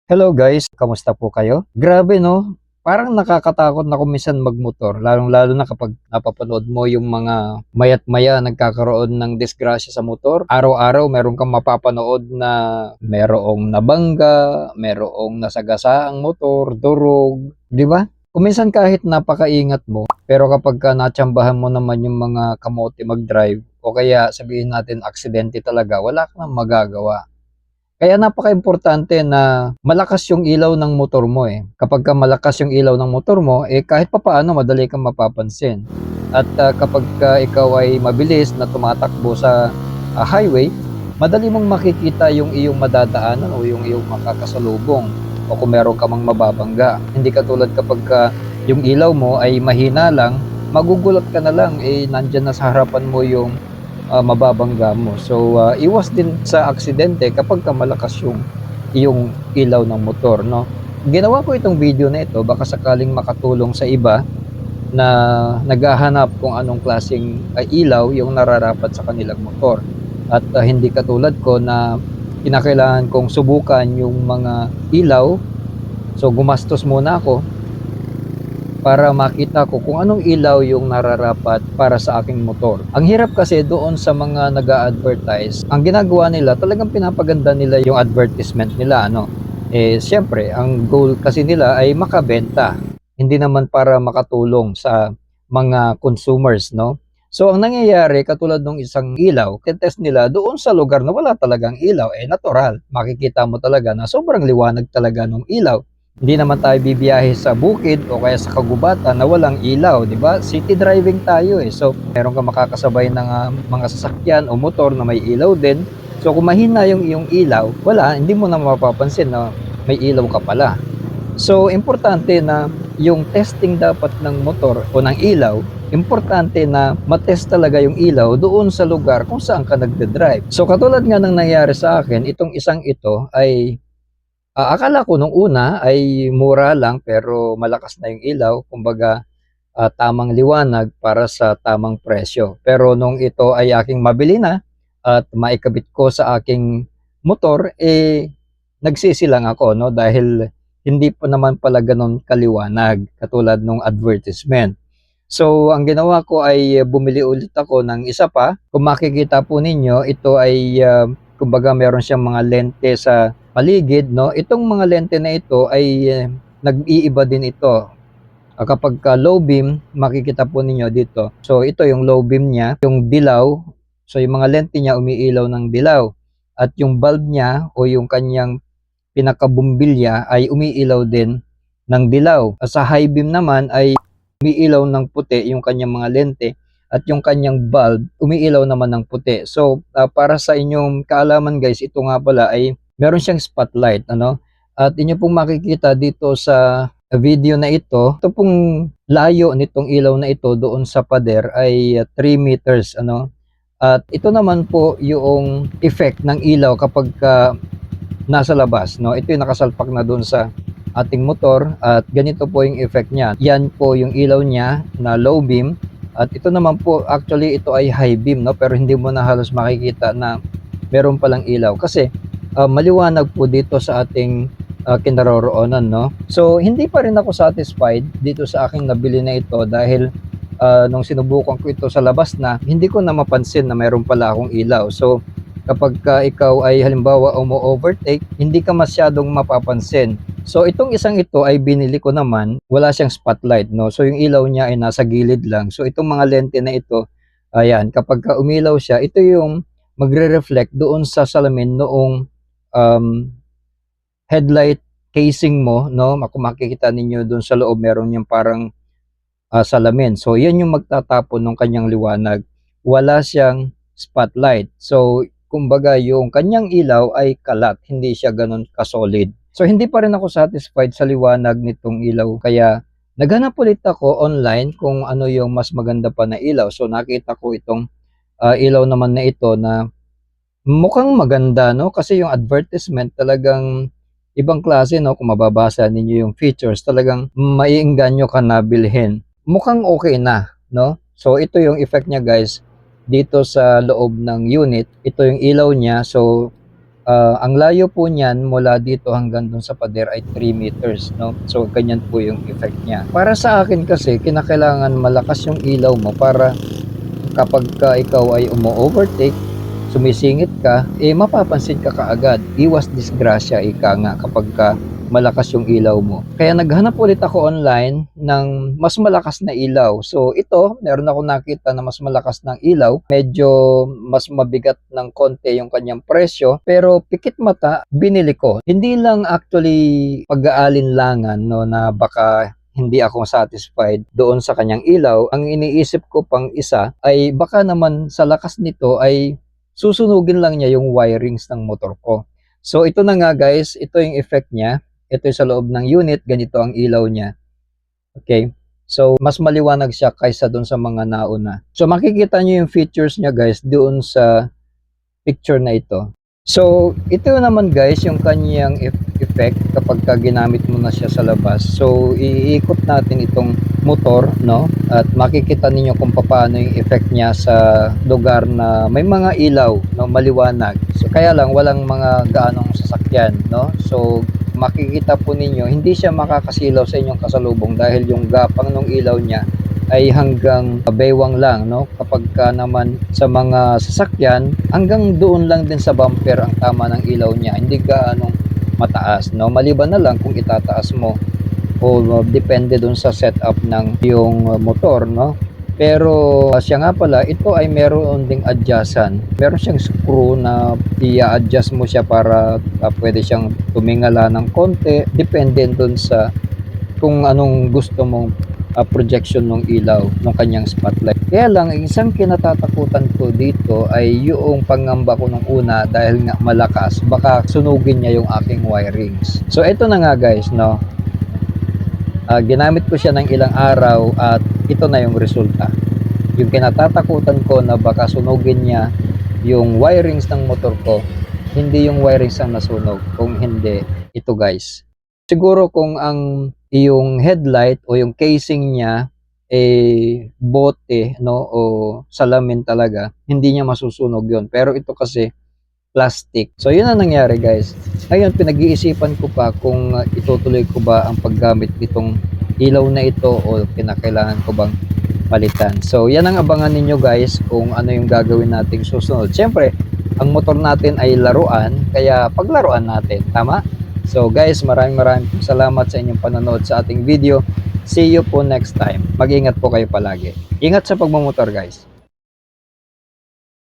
Hello guys, kamusta po kayo? Grabe no, parang nakakatakot na kung minsan magmotor, lalong-lalo na kapag napapanood mo yung mga mayat-maya nagkakaroon ng disgrasya sa motor. Araw-araw meron kang mapapanood na merong nabangga, merong nasagasaang motor, durog, di ba? Kung minsan kahit napakaingat mo, pero kapag natsambahan mo naman yung mga kamote mag-drive, o kaya sabihin natin aksidente talaga, wala kang magagawa. Kaya napakaimportante na malakas yung ilaw ng motor mo eh. Kapag malakas yung ilaw ng motor mo, kahit papaano madali kang mapapansin. At kapag ikaw ay mabilis na tumatakbo sa highway, madali mong makikita yung iyong madadaanan o yung iyong makakasalubong o kung meron ka mang mababangga. Hindi katulad kapag yung ilaw mo ay mahina lang, magugulat ka na lang, nandyan na sa harapan mo yung mababangga mo. So, iwas din sa aksidente kapag malakas yung iyong ilaw ng motor, no? Ginawa ko itong video na ito, baka sakaling makatulong sa iba na naghahanap kung anong klaseng ilaw yung nararapat sa kanilang motor. At hindi katulad ko na kinakailangan kong subukan yung mga ilaw. So, gumastos muna ako para makita ko kung anong ilaw yung nararapat para sa aking motor. Ang hirap kasi doon sa mga nag-a-advertise, ang ginagawa nila, talagang pinapaganda nila yung advertisement nila, ano. Siyempre, ang goal kasi nila ay makabenta, hindi naman para makatulong sa mga consumers, no. So, ang nangyayari, katulad ng isang ilaw, test nila doon sa lugar na wala talagang ilaw, natural. Makikita mo talaga na sobrang liwanag talaga ng ilaw. Hindi naman tayo bibiyahe sa bukid o kaya sa kagubatan na walang ilaw, di ba? City driving tayo eh. So, meron ka makakasabay ng mga sasakyan o motor na may ilaw din. So, kung mahina yung iyong ilaw, wala, hindi mo na mapapansin na may ilaw ka pala. So, importante na yung testing dapat ng motor o ng ilaw, importante na matest talaga yung ilaw doon sa lugar kung saan ka nagde-drive. So, katulad nga ng nangyari sa akin, itong isang ito ay akala ko nung una ay mura lang pero malakas na yung ilaw, kumbaga tamang liwanag para sa tamang presyo. Pero nung ito ay aking mabili na at maikabit ko sa aking motor, nagsisi lang ako, no, dahil hindi po naman pala ganun kaliwanag katulad nung advertisement. So, ang ginawa ko ay bumili ulit ako ng isa pa. Kung makikita po ninyo, ito ay kumbaga meron siyang mga lente sa paligid, no? Itong mga lente na ito ay nag-iiba din ito. Kapag low beam, makikita po ninyo dito. So, ito yung low beam niya, yung dilaw. So, yung mga lente niya umiilaw ng dilaw. At yung bulb niya o yung kanyang pinakabumbilya ay umiilaw din ng dilaw. At sa high beam naman ay umiilaw ng puti yung kanyang mga lente at yung kanyang bulb umiilaw naman ng puti. So, para sa inyong kaalaman guys, ito nga pala ay meron siyang spotlight, ano? At inyo pong makikita dito sa video na ito pong layo nitong ilaw na ito doon sa pader ay 3 meters, ano? At ito naman po yung effect ng ilaw kapag nasa labas, no? Ito yung nakasalpak na doon sa ating motor at ganito po yung effect niya. Yan po yung ilaw niya na low beam at ito naman po actually ito ay high beam, no, pero hindi mo na halos makikita na meron palang ilaw kasi maliwanag po dito sa ating kinaroroonan, no. So hindi pa rin ako satisfied dito sa aking nabili na ito dahil nung sinubukan ko ito sa labas na hindi ko na mapansin na meron pala akong ilaw. So kapag ikaw ay halimbawa umo-overtake, hindi ka masyadong mapapansin. So itong isang ito ay binili ko naman, wala siyang spotlight, no. So yung ilaw niya ay nasa gilid lang. So itong mga lente na ito, ayan, kapag umilaw siya, ito yung magre-reflect doon sa salamin noong headlight casing mo, no. Kung makikita ninyo doon sa loob, meron yung parang salamin. So yan yung magtatapon ng kanyang liwanag. Wala siyang spotlight. So kumbaga yung kanyang ilaw ay kalat, hindi siya ganun ka-solid. So hindi pa rin ako satisfied sa liwanag nitong ilaw kaya naghanap ulit ako online kung ano yung mas maganda pa na ilaw. So nakita ko itong ilaw naman na ito na mukhang maganda, no, kasi yung advertisement talagang ibang klase, no. Kung mababasa ninyo yung features, talagang maiengganyo ka na bilhin. Mukhang okay na, no. So ito yung effect niya guys dito sa loob ng unit. Ito yung ilaw niya. So Ang layo po niyan mula dito hanggang dun sa pader ay 3 meters, no? So, ganyan po yung effect niya. Para sa akin kasi, kinakailangan malakas yung ilaw mo para kapag ka ikaw ay umo-overtake, sumisingit ka, mapapansin ka kaagad. Iwas disgrasya, ika nga, kapag ka malakas yung ilaw mo. Kaya naghanap ulit ako online ng mas malakas na ilaw. So ito, meron ako nakita na mas malakas ng ilaw. Medyo mas mabigat ng konti yung kanyang presyo. Pero pikit mata, binili ko. Hindi lang actually pag-aalinlangan, no, na baka hindi ako satisfied doon sa kanyang ilaw. Ang iniisip ko pang isa ay baka naman sa lakas nito ay susunugin lang niya yung wirings ng motor ko. So ito na nga guys, ito yung effect niya. Ito yung sa loob ng unit, ganito ang ilaw niya. Okay? So mas maliwanag siya kaysa doon sa mga nauna. So makikita niyo yung features niya guys doon sa picture na ito. So ito naman guys yung kanyang effect kapag ka ginamit mo na siya sa labas. So iikot natin itong motor, no? At makikita ninyo kung paano yung effect niya sa lugar na may mga ilaw, no, maliwanag. So kaya lang walang mga gaanong sasakyan, no? So makikita po ninyo hindi siya makakasilaw sa inyong kasalubong dahil yung gapang ng ilaw niya ay hanggang baywang lang, no? Kapag ka naman sa mga sasakyan, hanggang doon lang din sa bumper ang tama ng ilaw niya, hindi gaanong mataas, no? Maliban na lang kung itataas mo o depende doon sa setup ng yung motor, no? Pero siya nga pala, ito ay meron ding adjustan. Meron siyang screw na i-adjust mo siya para pwede siyang tumingala ng konti. Depende doon sa kung anong gusto mong projection ng ilaw ng kanyang spotlight. Kaya lang, isang kinatatakutan ko dito ay yung pangamba ko nung una dahil nga malakas, baka sunugin niya yung aking wirings. So ito na nga guys, no? Ginamit ko siya ng ilang araw at ito na yung resulta. Yung kinatatakutan ko na baka sunugin niya yung wirings ng motor ko, hindi yung wirings ang nasunog. Kung hindi, ito guys. Siguro kung ang yung headlight o yung casing niya bote, no, o salamin talaga, hindi niya masusunog yon. Pero ito kasi plastic. So yun ang nangyari guys. Ngayon pinag-iisipan ko pa kung itutuloy ko ba ang paggamit nitong ilaw na ito o kinakailangan ko bang palitan. So yan ang abangan ninyo guys kung ano yung gagawin nating susunod. Siyempre, ang motor natin ay laruan, kaya paglaruan natin, tama? So guys, maraming salamat sa inyong panonood sa ating video. See you po next time. Mag-ingat po kayo palagi. Ingat sa pagmamotor guys.